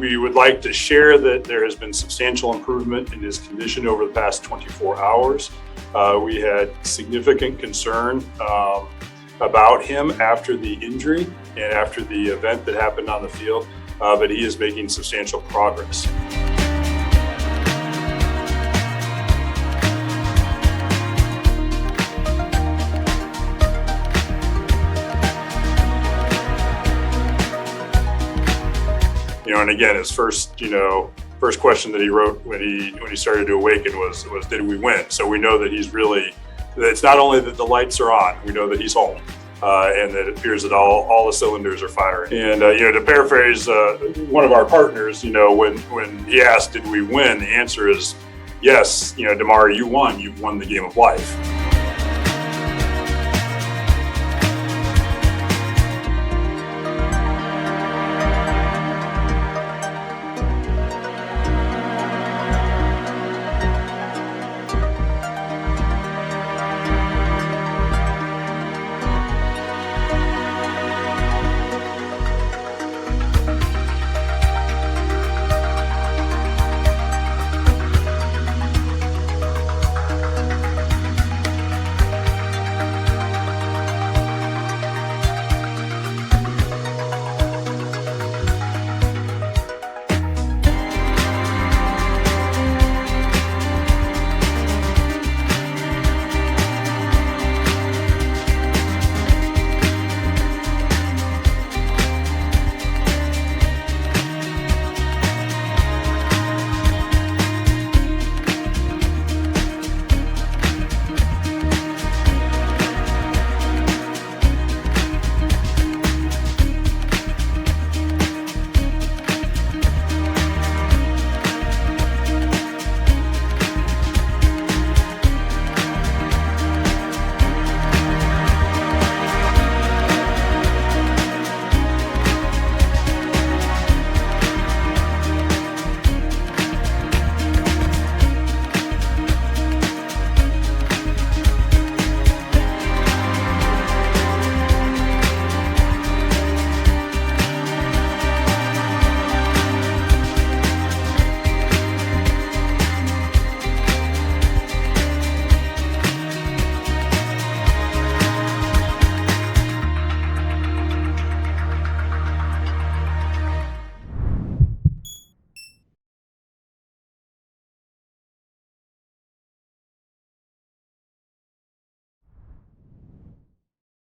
We would like to share that there has been substantial improvement in his condition over the past 24 hours. We had significant concern about him after the injury and after the event that happened on the field, but he is making substantial progress. And again, his first question that he wrote when he started to awaken was did we win? So we know that it's not only that the lights are on, we know that he's home, and that it appears that all the cylinders are firing. And to paraphrase one of our partners, when he asked, did we win? The answer is yes. Damar, you won. You've won the game of life.